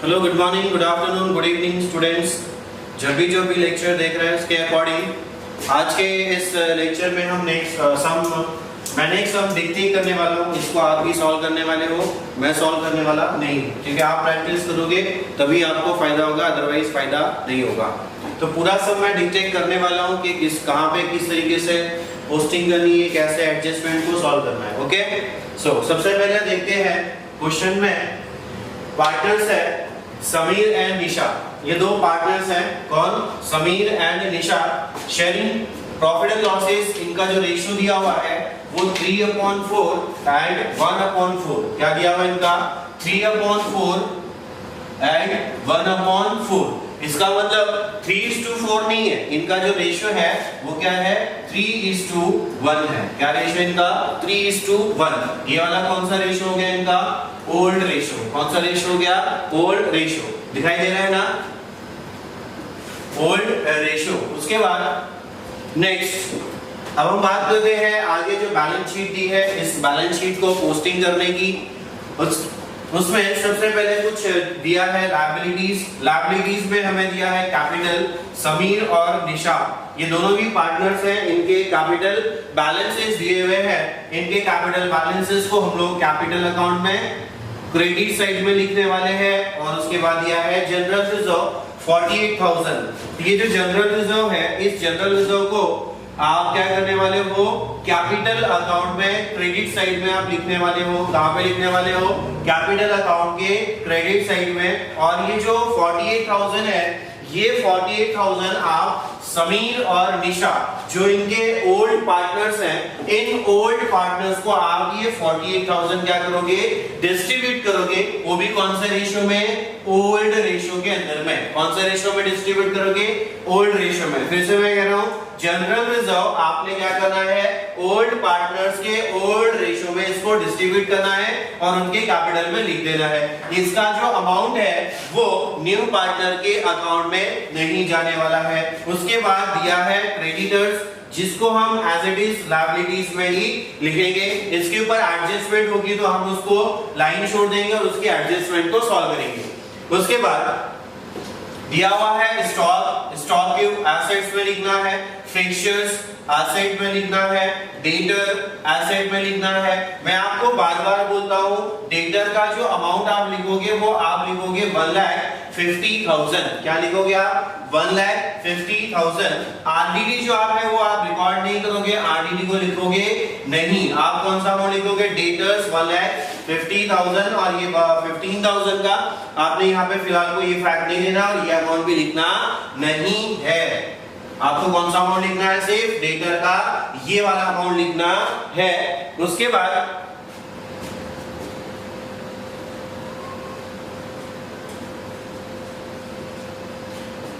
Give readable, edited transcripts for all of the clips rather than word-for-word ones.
Hello, good morning, good afternoon, good evening students. जब भी lecture देख रहे हैं उसके अकॉर्डिंग आज के इस लेक्चर में हम मैंने एक सम दिखती करने वाला हूँ। इसको आप भी सॉल्व करने वाले हो, मैं सॉल्व करने वाला नहीं हूँ, क्योंकि आप प्रैक्टिस करोगे तभी आपको फायदा होगा, अदरवाइज फायदा नहीं होगा। तो पूरा सम मैं डिक्टेट करने वाला हूँ कि कहाँ पे किस तरीके से पोस्टिंग करनी है, कैसे एडजस्टमेंट को सॉल्व करना है। ओके, सो सबसे पहले देखते हैं क्वेश्चन में पार्टनर्स है समीर एंड निशा। ये दो पार्टनर्स हैं, कौन? Sameer and Nisha. Sharing profit and losses, इनका जो रेशियो दिया हुआ है वो 3/4 एंड 1/4। क्या दिया हुआ इनका? 3/4 एंड 1/4। इसका मतलब 3:4 नहीं है, इनका जो रेशियो है वो क्या है? 3:1 है। क्या रेशियो इनका? 3:1। ये वाला कौन सा रेशियो हो गया इनका? Old ratio. कौन सा रेशियो हो गया? Old ratio. दिखाई दे रहा है ना? Old ratio. उसके बाद नेक्स्ट अब हम बात करते हैं आगे जो बैलेंस शीट दी है, इस बैलेंस शीट को पोस्टिंग करने की। उसमें सबसे पहले कुछ दिया है लायबिलिटीज में हमें दिया है कैपिटल। समीर और निशा ये दोनों भी पार्टनर्स हैं, इनके कैपिटल बैलेंसेस दिए हुए हैं। इनके कैपिटल बैलेंसेस को हम लोग कैपिटल अकाउंट में क्रेडिट साइड में लिखने वाले हैं। और उसके बाद दिया है जनरल रिजर्व 48,000। ये जो जनरल रिजर्व है, इस जनरल रिजर्व को आप क्या करने वाले हो? कैपिटल अकाउंट में क्रेडिट साइड में आप लिखने वाले हो। कहां पे लिखने वाले हो? कैपिटल अकाउंट के क्रेडिट साइड में। और ये जो 48,000 है, ये 48,000 आप समीर और निशा जो इनके ओल्ड पार्टनर्स हैं, इन ओल्ड पार्टनर्स को आप ये 48,000 क्या करोगे? डिस्ट्रीब्यूट करोगे। वो भी कौन से रेशियो में? ओल्ड रेशियो के अंदर में। कौन से रेशियो में डिस्ट्रीब्यूट करोगे? ओल्ड रेशियो में। फिर से मैं कह रहा हूं, जनरल रिजर्व आपने क्या करना है? ओल्ड पार्टनर्स के ओल्ड रेशियो में इसको डिस्ट्रीब्यूट करना है और उनके कैपिटल में लिख देना है। इसका जो अमाउंट है वो न्यू पार्टनर के अकाउंट में नहीं जाने वाला है। उसके बाद दिया है क्रेडिटर्स, जिसको हम एज इट इज लायबिलिटीज में ही लिखेंगे। इसके ऊपर एडजस्टमेंट होगी तो हम उसको लाइन छोड़ देंगे और उसके एडजस्टमेंट को सॉल्व करेंगे। उसके बाद दिया हुआ है स्टॉक के एसेट्स में लिखना है, फिक्सचर्स एसेट में लिखना है, डेटर एसेट में लिखना है। मैं आपको बार-बार बोलता हूं, डेटर का जो अमाउंट आप लिखोगे वो आप लिखोगे 1,50,000। क्या लिखोगे आप? 1,50,000। आरडीडी जो आप है वो आप रिकॉर्ड नहीं करोगे, आरडीडी को लिखोगे नहीं। आप कौन सा अमाउंट लिखोगे? डेटर्स 1,50,000। और ये 15,000 का आपने यहाँ पे फिलहाल को ये फैक्ट नहीं लेना और ये अमाउंट भी लिखना नहीं है। आपको कौन सा अमाउंट लिखना है? सिर्फ डेटर का ये वाला अमाउंट लिखना है। उसके बाद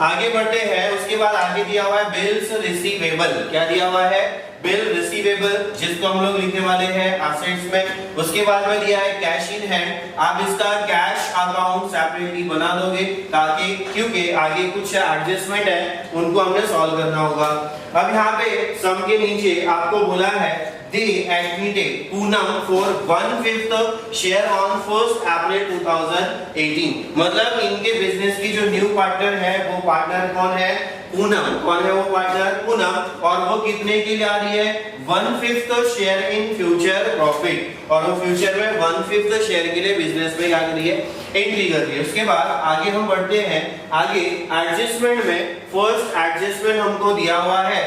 आगे बढ़ते हैं। उसके बाद आगे दिया हुआ है बिल्स रिसीवेबल। क्या दिया हुआ है? बिल रिसीवेबल, जिसको हम लोग लिखने वाले हैं एसेट्स में। उसके बाद में दिया है कैश इन हैंड। आप इसका कैश अकाउंट सेपरेटली बना दोगे ताकि, क्योंकि आगे कुछ एडजस्टमेंट है उनको हमने सॉल्व करना होगा। अब यहाँ पे सम के नीचे आपको बोला है they admitted Poonam for 1/5 share on 1st April 2018। मतलब इनके बिजनेस की जो न्यू पार्टनर है वो पार्टनर कौन है? पूनम। कौन है वो पार्टनर? पूनम। और वो कितने के लिए आ रही है? 1/5 शेयर इन फ्यूचर प्रॉफिट। और वो फ्यूचर में 1/5 शेयर के लिए बिजनेस में क्या कर रही है? एंट्री कर रही है। उसके बाद आगे हम बढ़ते हैं। आगे एडजस्टमेंट में फर्स्ट एडजस्टमेंट हमको दिया हुआ है।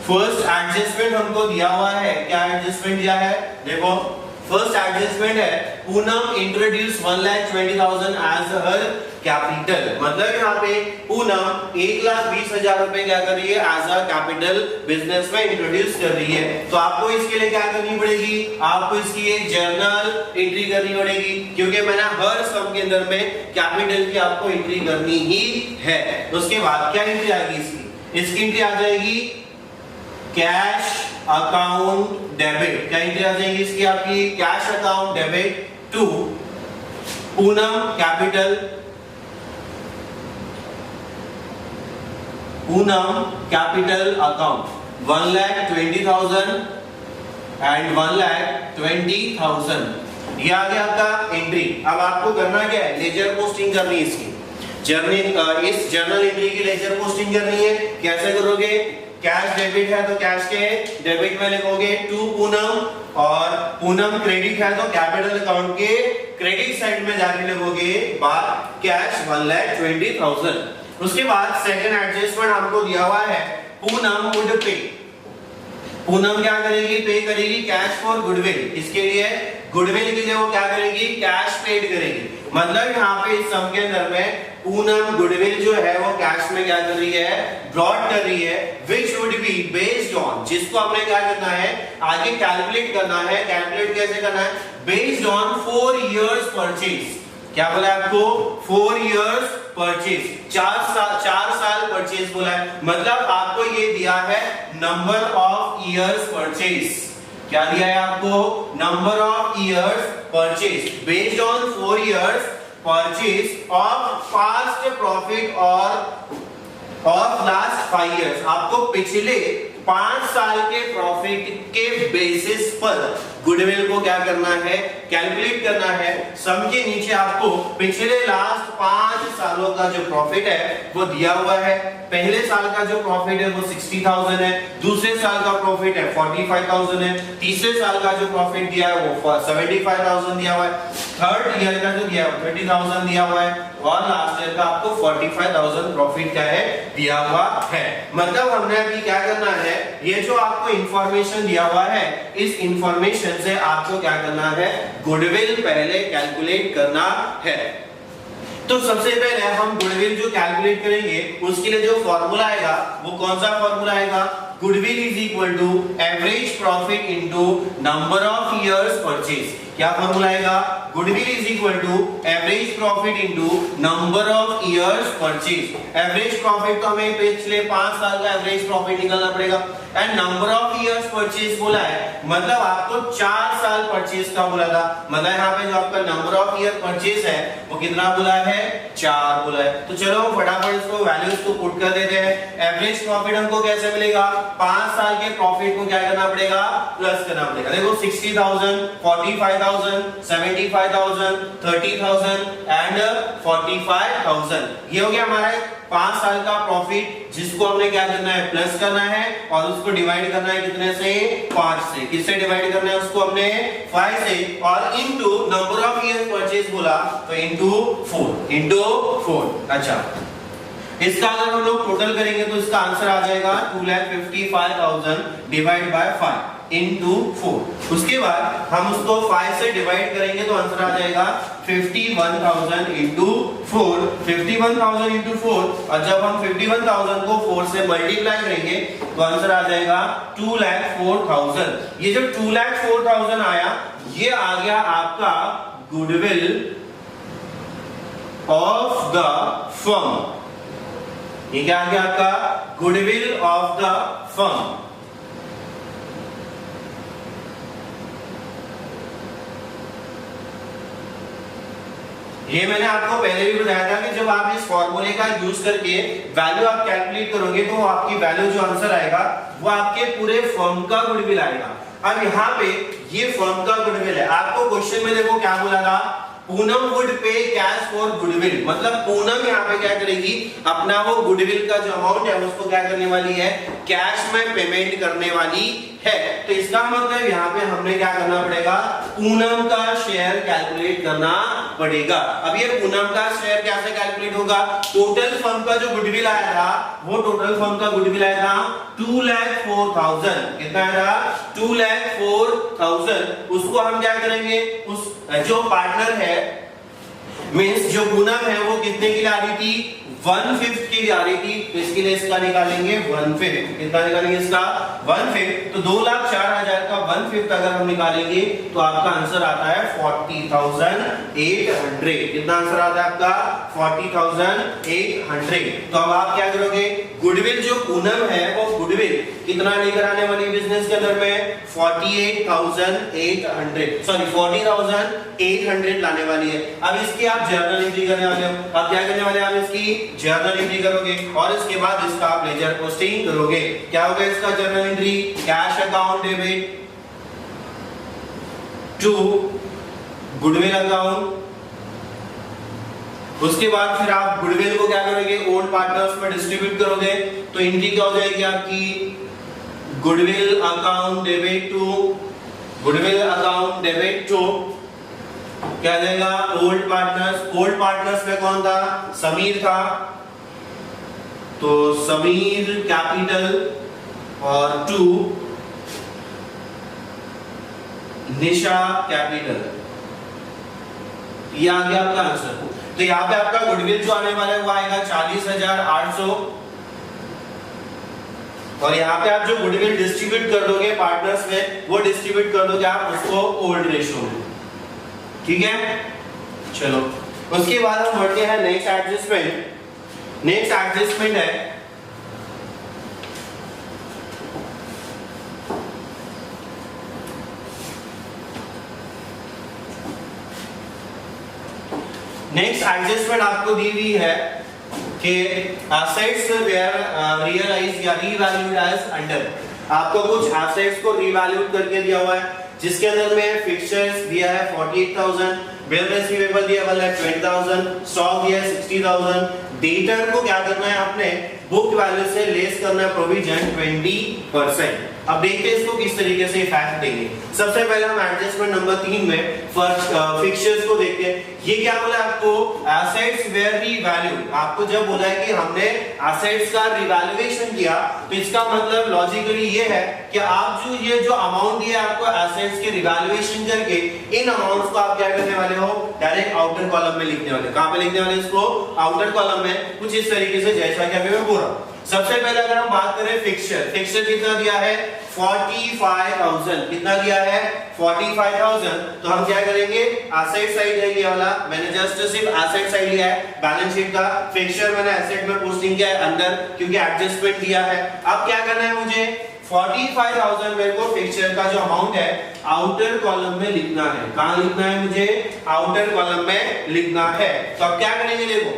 फर्स्ट एडजस्टमेंट हमको दिया हुआ है। क्या एडजस्टमेंट दिया है? देखो, फर्स्ट एडजस्टमेंट है पूनम इंट्रोड्यूस 1,20,000 एज हर कैपिटल। मतलब यहाँ पे पूनम 1,20,000 रुपए क्या कर रही है? एज अ कैपिटल बिजनेस में इंट्रोड्यूस कर रही है। तो आपको इसके लिए क्या करनी पड़ेगी? आपको इसकी एक जर्नल एंट्री करनी पड़ेगी, क्योंकि मैंने हर सम के अंदर में कैपिटल की आपको एंट्री करनी ही है। उसके बाद क्या एंट्री आएगी इसकी? इसकी एंट्री आ जाएगी कैश अकाउंट डेबिट। क्या एंट्री आ जाएगी इसकी? आपकी cash account debit to Poonam capital, Poonam capital account 1,20,000 and 1,20,000। ये आ गया आपका एंट्री। अब आपको करना क्या है, लेजर पोस्टिंग करनी है इसकी। इस जर्नल एंट्री की लेजर पोस्टिंग करनी है। कैसे करोगे, कैश डेबिट है तो कैश के डेबिट में लिखोगे टू पूनम, और पूनम क्रेडिट है तो कैपिटल अकाउंट के क्रेडिट साइड में जाके लिखोगे कैश 1,20,000। उसके बाद सेकंड एडजस्टमेंट आपको दिया हुआ है, पूनम वुड पे। पूनम क्या करेगी, पे करेगी कैश फॉर गुडविल। इसके लिए गुडविल के लिए वो क्या करेगी, कैश पेड करेगी। मतलब यहाँ पे इस सम के अंदर में पूनम गुडविल जो है वो कैश में क्या कर रही है, ब्रॉड कर रही है, which would be based on, जिसको हमने क्या करना है, आगे कैलकुलेट करना है। कैलकुलेट कैसे करना है, बेस्ड ऑन 4 years परचेज। क्या बोला है आपको, 4 years परचेज, 4 साल परचेज बोला है। मतलब आपको ये दिया है नंबर ऑफ इयर्स परचेज। क्या दिया है आपको, number of years purchase based on 4 years purchase of past profit और ऑफ लास्ट 5 years। आपको पिछले 5 साल के प्रॉफिट के बेसिस पर गुडविल को क्या करना है, कैलकुलेट करना है। सम के नीचे आपको पिछले लास्ट 5 सालों का जो प्रॉफिट है वो दिया हुआ है। पहले साल का जो प्रॉफिट है वो 60,000 है, दूसरे साल का प्रॉफिट है 45,000 है, तीसरे साल का जो प्रॉफिट दिया है वो 75,000 दिया हुआ है, थर्ड ईयर का जो दिया है 30,000 दिया हुआ है, और लास्ट ईयर का आपको 45,000 प्रॉफिट क्या है, दिया हुआ है। मतलब हमने अभी क्या करना है, ये जो आपको इंफॉर्मेशन दिया हुआ है, इस इंफॉर्मेशन से आपको क्या करना है, गुडविल पहले कैलकुलेट करना है। तो सबसे पहले हम गुडविल जो कैलकुलेट करेंगे उसके लिए जो फॉर्मूला आएगा वो कौन सा फॉर्मूला आएगा, goodwill is equal to average profit into number of years purchase. क्या फॉर्मूला आएगा, goodwill is equal to average profit into number of years purchase. Average profit तो हमें पिछले 5 साल का एवरेज प्रॉफिट निकालना पड़ेगा, and number of years purchase बोला है, मतलब आपको 4 साल परचेज का बोला था। मतलब यहाँ पे जो आपका नंबर ऑफ ईयर परचेज है वो कितना बोला है, 4 बोला है। तो चलो फटाफट इसको वैल्यूज को पुट कर देते हैं। एवरेज प्रॉफिट हमको कैसे मिलेगा, 5 साल के प्रॉफिट को क्या करना पड़ेगा, प्लस करना पड़ेगा। देखो 60,000, 45,000, 75,000, 30,000 एंड 45,000, ये हो गया हमारा 5 साल का प्रॉफिट, जिसको हमने क्या करना है, प्लस करना है, और उसको डिवाइड करना है कितने से, 5 से। किससे डिवाइड करना है उसको, हमने 5 से, और into number of years purchase बोला तो इनटू 4। अच्छा, इसका अगर हम लोग टोटल करेंगे तो इसका आंसर आ जाएगा 2,55,000 डिवाइड बाय 5 इनटू 4। उसके बाद हम उसको 5 से डिवाइड करेंगे तो आंसर आ जाएगा 51,000 इनटू 4। 51,000 इनटू 4, और जब हम 51,000 को 4 से मल्टीप्लाई करेंगे तो आंसर आ जाएगा 2,04,000। ये जो 2,04,000 आया, ये आ गया आपका गुडविल ऑफ द फर्म। ये क्या आ गया आपका, गुडविल ऑफ द फर्म। ये मैंने आपको पहले भी बताया था कि जब आप इस फॉर्मूले का यूज करके वैल्यू आप कैलकुलेट करोगे तो आपकी वैल्यू जो आंसर आएगा वो आपके पूरे फर्म का गुडविल आएगा। अब यहाँ पे ये फर्म का गुडविल है। आपको क्वेश्चन में देखो क्या बोला था, पूनम वुड पे कैश फॉर गुडविल। मतलब पूनम यहाँ पे क्या करेगी, अपना वो गुडविल का जो अमाउंट है उसको क्या करने वाली है, कैश में पेमेंट करने वाली है। तो इसका मतलब यहाँ पे हमने क्या करना पड़ेगा, पूनम का शेयर कैलकुलेट करना पड़ेगा। अब ये पूनम का शेयर कैसे कैलकुलेट होगा, टोटल फर्म का जो गुडविल आया था, वो टोटल फर्म का गुडविल आया था 2,04,000। कितना आया था, 2,04,000। उसको हम क्या करेंगे, उस जो पार्टनर है मींस जो पूनम है वो कितने की ला रही थी, 1/5 की आ रही थी। तो इसके लिए इसका निकालेंगे 1/5। कितना निकालेंगे इसका, 1/5। तो 2,04,000 का 1/5 अगर हम निकालेंगे तो आपका आंसर आता है 40,800। कितना आंसर आता है आपका, 40,800। तो अब आप क्या करोगे, गुडविल जो पूनम है वो गुडविल कितना लेकर आने वाली बिजनेस के अंदर में, 40,800 लाने वाली है। अब इसकी आप जर्नल एंट्री करने वाले हो। अब क्या करने वाले आप इसकी जर्नल एंट्री करोगे, और इसके बाद इसका आप लेजर पोस्टिंग करोगे। क्या होगा इसका journal entry, cash account debit to goodwill account. उसके बाद फिर आप गुडविल को क्या करोगे, ओल्ड पार्टनर्स में डिस्ट्रीब्यूट करोगे, तो एंट्री क्या हो जाएगी आपकी, गुडविल अकाउंट डेबिट टू क्या जाएगा, ओल्ड पार्टनर्स। ओल्ड पार्टनर्स में कौन था, समीर था, तो समीर कैपिटल और टू निशा कैपिटल। ये आ गया आपका आंसर। तो यहाँ पे आपका गुडविल जो आने वाला है वो आएगा 40,800, और यहाँ पे आप जो गुडविल डिस्ट्रीब्यूट कर दोगे पार्टनर्स में, वो डिस्ट्रीब्यूट कर दोगे आप उसको ओल्ड रेशियो में, ठीक है। चलो उसके बाद हम बढ़ते हैं नेक्स्ट एडजस्टमेंट। नेक्स्ट एडजस्टमेंट है नेक्स्ट एडजस्टमेंट आपको दी हुई है कि एसेट्स वेयर रियलाइज या रीवैल्यूड एज अंडर। आपको कुछ एसेट्स को रीवैल्यूड करके दिया हुआ है, जिसके अंदर में फिक्चर्स दिया है 48,000, बिल रिसीवेबल दिया हुआ है 20,000, स्टॉक दिया है 60,000। डेटर को क्या करना है, आपने बुक वैल्यू से लेस करना है प्रोविजन 20%। अब देखते हैं इसको किस तरीके से इफेक्ट देंगे। सबसे पहले हम एडजस्टमेंट नंबर 3 में फिक्चर्स को देखते हैं। ये क्या बोला आपको, एसेट्स वेयर रीवैल्यूड। आपको जब बोला है कि हमने एसेट्स का रिवैल्यूएशन किया, तो इसका मतलब लॉजिकली ये है कि आप जो ये जो अमाउंट दिया आपको एसेट्स के रिवैल्यूएशन करके, इन अमाउंट्स को आप क्या करने वाले हो, डायरेक्ट आउटर कॉलम में लिखने वाले। कहां पे लिखने वाले इसको, आउटर कॉलम में, कुछ इस तरीके से जैसा कि अभी मैं बोल रहा हूं। सबसे पहले अगर हम बात करें फिक्चर कितना दिया है, 45,000। कितना दिया है, 45,000। तो हम क्या करेंगे, एसेट साइड है ये वाला, मैंने जस्ट सिर्फ एसेट साइड लिया है बैलेंस शीट का। फिक्चर मैंने एसेट में पोस्टिंग किया है अंदर, क्योंकि एडजस्टमेंट दिया है। अब क्या करना है मुझे, 45,000 मेरे को फिक्चर का जो अमाउंट है आउटर कॉलम में लिखना है। कहां लिखना है मुझे, आउटर कॉलम में लिखना है। तो अब क्या करेंगे, देखो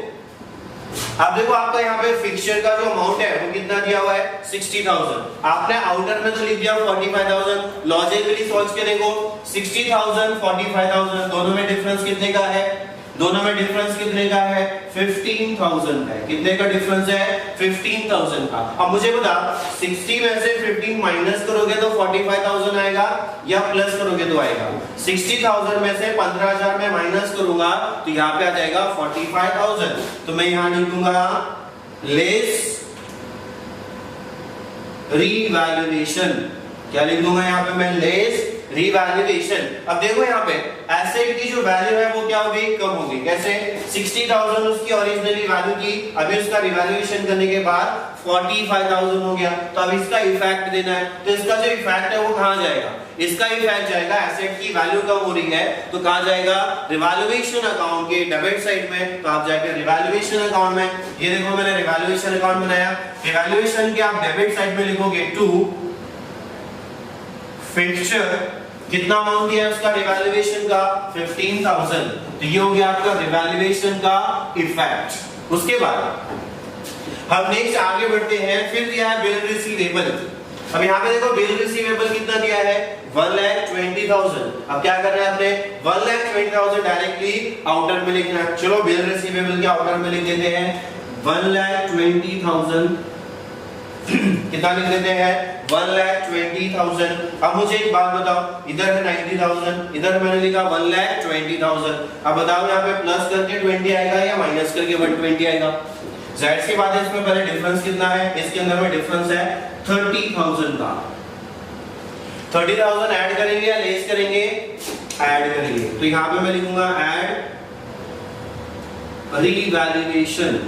अब देखो आपका यहाँ पे फिक्चर का जो अमाउंट है वो कितना दिया हुआ है, 60,000। आपने आउटर में तो लिख दिया 45,000। लॉजिकली सोच के देखो, 60,000 45,000 दोनों में डिफरेंस कितने का है, दोनों में डिफरेंस कितने का है, 15,000 का है। कितने का डिफरेंस है, 15,000 का। अब मुझे बता, 60 में से 15 माइनस करोगे तो 45,000 आएगा, या प्लस करोगे तो आएगा। 60,000 में से 15,000 में माइनस करूंगा तो यहाँ पे आ जाएगा 45,000। तो मैं यहाँ लिखूंगा लेस रीवैल्यूएशन। क्या लिख दूंगा यहाँ पे मैं, लेस रिवैल्यूएशन। अब देखो यहाँ पे एसेट की जो वैल्यू है वो क्या होगी, कम होगी। कैसे, 60,000 उसकी ओरिजिनली वैल्यू थी, अभी उसका रिवैल्यूएशन करने के बाद 45,000 हो गया। तो अब इसका इफेक्ट देना है, तो इसका जो इफेक्ट है वो कहां जाएगा, इसका इफेक्ट जाएगा, एसेट की वैल्यू कम हो रही है तो कहां जाएगा, रिवैल्यूएशन अकाउंट के डेबिट साइड में। तो आप जाके रिवैल्यूएशन अकाउंट में, ये देखो मैंने रिवैल्यूएशन अकाउंट बनाया। रिवैल्यूएशन के आप डेबिट साइड में लिखोगे टू फिक्चर, कितना अमाउंट दिया है उसका रिवैल्यूएशन का, 15,000। तो ये हो गया आपका रिवैल्यूएशन का इफेक्ट। उसके बाद हम नेक्स्ट आगे बढ़ते हैं। फिर दिया है बिल रिसीवेबल। अब यहाँ पे देखो बिल रिसीवेबल कितना दिया है, 1,20,000। अब क्या करना है आपने, 1,20,000 डायरेक्टली आउटर में लिखना है। चलो बिल रिसीवेबल के आउटर में लिख देते हैं 1,20,000। कितना लिख देते हैं, 1,20,000। अब मुझे एक बात बताओ, इधर है 90,000, इधर मैंने लिखा 1,20,000। अब बताओ यहाँ पे प्लस करके 20 आएगा या माइनस करके 120 आएगा। जाहिर सी बात है, इसमें पहले डिफरेंस कितना है, इसके अंदर में डिफरेंस है 30,000 का। 30,000 ऐड करेंगे या लेस करेंगे, ऐड करेंगे। तो यहाँ पे मैं लिखूंगा ऐड रीवैल्यूएशन।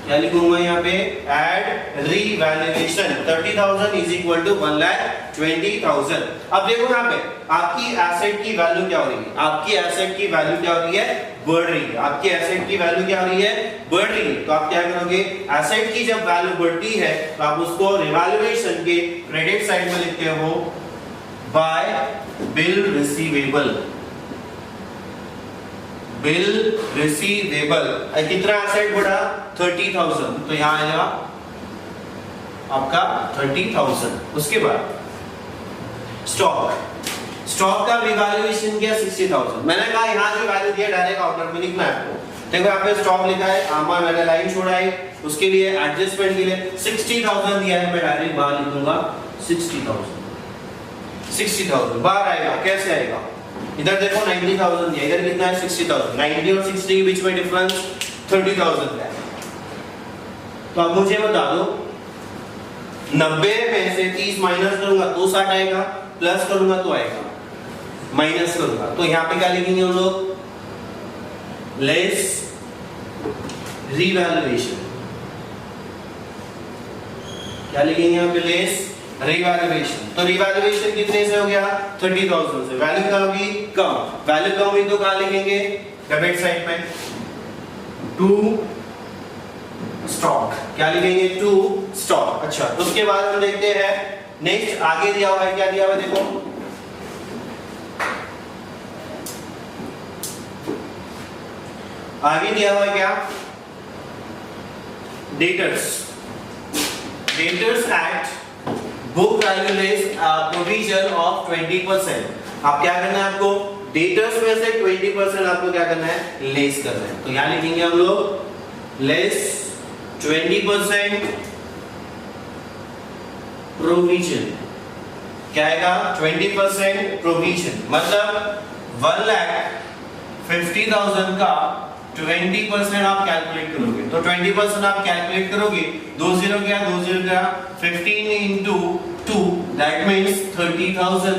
क्या लिखूंगा यहाँ पे, add revaluation. 30,000 is equal to 1,20,000। अब देखो यहाँ पे आपकी एसेट की वैल्यू क्या हो रही है, आपकी एसेट की वैल्यू क्या हो रही है, बढ़ रही है। आपकी एसेट की वैल्यू क्या हो रही है, बढ़ रही है। तो आप क्या करोगे, एसेट की जब वैल्यू बढ़ती है तो आप उसको रिवैल्यूएशन के क्रेडिट साइड में लिखते हो bye bill receivable. Bill receivable कितना एसेट बढ़ा, 30,000। तो यहां आएगा आपका 30,000। उसके बाद स्टॉक, स्टॉक का रिवैल्यूएशन किया 60,000। मैंने कहा यहाँ जो वैल्यू दिया डायरेक्ट आउटपुट में लिखना है आपको। देखो यहाँ पे स्टॉक लिखा है, आमा मैंने लाइन छोड़ा है, उसके लिए एडजस्टमेंट के लिए 60,000 दिया है, मैं डायरेक्ट बाहर लिखूंगा 60,000 बाहर आएगा। कैसे आएगा? इधर देखो 90,000 दिया, इधर कितना है 60,000। 90 और 60 के बीच में डिफरेंस 30,000 है। तो अब मुझे बता दो 90 में से 30 माइनस करूंगा तो 60 आएगा, प्लस करूंगा तो आएगा, माइनस करूंगा तो यहाँ पे क्या लिखेंगे हम लोग? Less revaluation. क्या लिखेंगे यहाँ पे? Less revaluation. तो रिवैल्यूएशन कितने से हो गया? 30,000 से। वैल्यू क्या होगी? कम। वैल्यू कम हुई तो कहाँ लिखेंगे? डेबिट साइड में टू स्टॉक। क्या लिखेंगे? To stock. अच्छा, तो उसके बाद हम देखते हैं नेक्स्ट आगे दिया हुआ है, क्या दिया हुआ है देखो, आगे दिया हुआ है क्या? Debtors. Debtors act book value less provision of 20%। आप क्या करना है आपको? डेटर्स में से 20% आपको क्या करना है? लेस करना है। तो यहां लिखेंगे हम लोग लेस 20% प्रोविजन। क्या आएगा? 20% प्रोविजन मतलब 1,50,000 का 20% आप कैलकुलेट करोगे। तो 20% आप कैलकुलेट करोगे, 20 क्या 20 क्या 15 into 2 दैट मींस 30,000।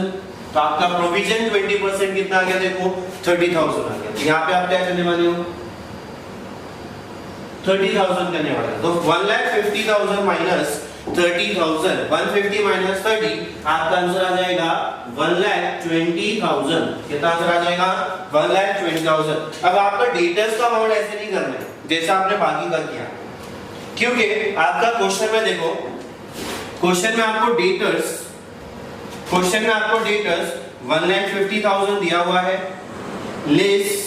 तो आपका प्रोविजन 20% कितना आ गया देखो? 30,000 आ गया। तो यहाँ पे आप क्या करने वाले हो? 30,000 करने वाले हो। तो 1,50,000 माइनस 30,000, 150 माइनस 30, आपका आंसर आ जाएगा 1,20,000। कितना आंसर आ जाएगा? 1,20,000। अब आपका डेटर्स का अमाउंट ऐसे नहीं करना है जैसा आपने बाकी का किया, क्योंकि आपका क्वेश्चन में देखो, क्वेश्चन में आपको डेटर्स 1,50,000 दिया हुआ है, लेस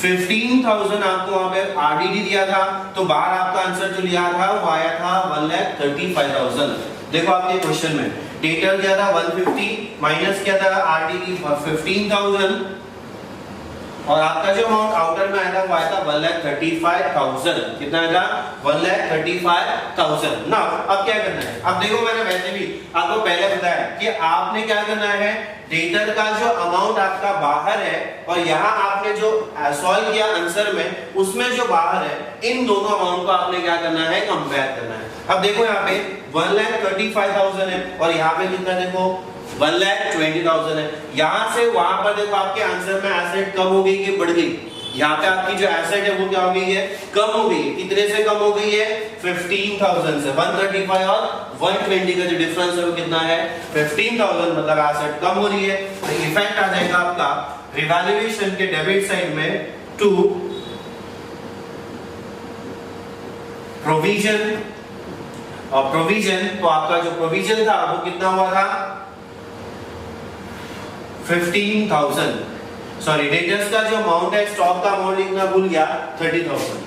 15,000 आपको वहां पे आरडीडी दिया था, तो बाहर आपका आंसर जो लिया था वो आया था 1,35,000। देखो आपके क्वेश्चन में डेटर दिया था 150 माइनस किया था आरडीडी 15,000 और आपका जो अमाउंट आउटर में आया था वो आया था 1,35,000। कितना आया? 1,35,000। ना अब क्या करना है? अब देखो मैंने वैसे भी आपको पहले बताया कि आपने क्या करना है, डेटर का जो अमाउंट आपका बाहर है और यहाँ आपने जो सॉल्व किया आंसर में उसमें जो बाहर है, इन दोनों अमाउंट को आपने क्या करना है? कंपेयर करना है। अब देखो यहाँ पे 1,35,000 है और यहाँ पे कितना देखो 1,20,000 है। यहाँ से वहां पर देखो आपके आंसर में एसेट कम हो गई कि बढ़ गई? यहाँ पे आपकी जो एसेट है वो क्या हो गई है? कम हो गई है। कितने से कम हो गई है? 15,000 से। 135 और 120 का जो डिफरेंस है वो कितना है? 15,000। मतलब एसेट कम हो रही है। तो इफेक्ट आ जाएगा आपका रिवैल्यूएशन के डेबिट साइड में टू प्रोविजन। और प्रोविजन तो आपका जो प्रोविजन था वो कितना हुआ था? 15,000। सॉरी, डेटर्स का जो अमाउंट है, स्टॉक का अमाउंट लिखना भूल गया, 30,000।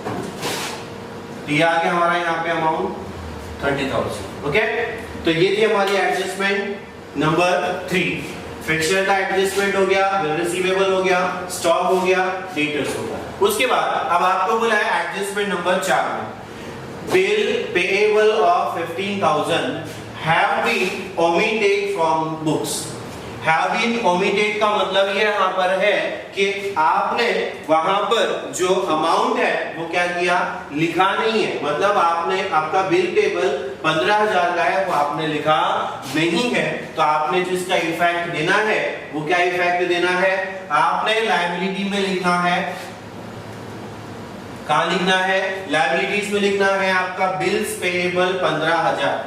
तो ये आ गया हमारा यहाँ पे अमाउंट 30,000। ओके, तो ये थी हमारी एडजस्टमेंट नंबर 3। फिक्सचर का एडजस्टमेंट हो गया, रिसीवेबल हो गया, स्टॉक हो गया, डेटर्स हो गया। उसके बाद अब आपको बोला है एडजस्टमेंट नंबर 4 में bill payable of 15,000 have been omitted from books. Have been omitted का मतलब ये यहाँ पर है कि आपने वहां पर जो अमाउंट है वो क्या किया? लिखा नहीं है। मतलब आपने आपका बिल पेबल 15,000 का है वो आपने लिखा नहीं है। तो आपने जिसका इफेक्ट देना है वो क्या इफेक्ट देना है? आपने लायबिलिटी में लिखना है। कहां लिखना है? लायबिलिटीज में लिखना है आपका बिल्स पेएबल 15,000।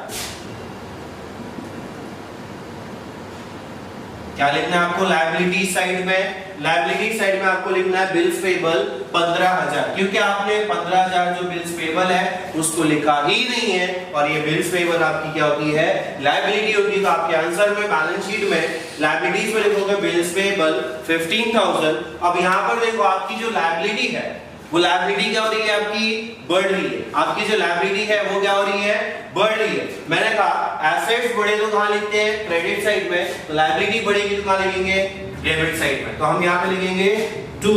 क्या लिखना है आपको? लायबिलिटी साइड में, लायबिलिटी साइड में आपको लिखना है बिल्स पेएबल 15,000, क्योंकि आपने 15,000 जो बिल्स पेएबल है उसको लिखा ही नहीं है और ये बिल्स पेएबल आपकी क्या होती है? लायबिलिटी होती है। तो आपके आंसर में बैलेंस शीट में लायबिलिटीज में लिखोगे बिल्स पेएबल 15,000। अब यहाँ पर देखो आपकी जो लायबिलिटी है वो लायबिलिटी क्या हो रही है? आपकी बढ़ रही है। आपकी जो लायबिलिटी है वो क्या हो रही है? बढ़ रही है। मैंने कहा एसेट्स बढ़े तो कहाँ लिखते हैं? क्रेडिट साइड में। तो लायबिलिटी बढ़ेगी तो कहाँ लिखेंगे? डेबिट साइड में। तो हम यहाँ पे लिखेंगे टू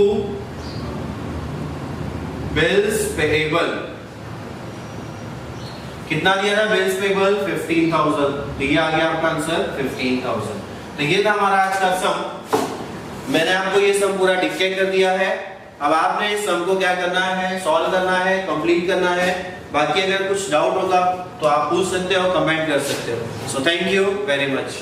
बिल्स पेएबल। कितना दिया था बिल्स पेएबल? 15,000। तो ये आ गया आपका आंसर 15,000। तो ये था हमारा आज का सम। मैंने आपको ये सम पूरा डिक्टेट कर दिया है। अब आपने इस सम को क्या करना है? सॉल्व करना है, कंप्लीट करना है। बाकी अगर कुछ डाउट होगा तो आप पूछ सकते हो, कमेंट कर सकते हो। So thank you very much.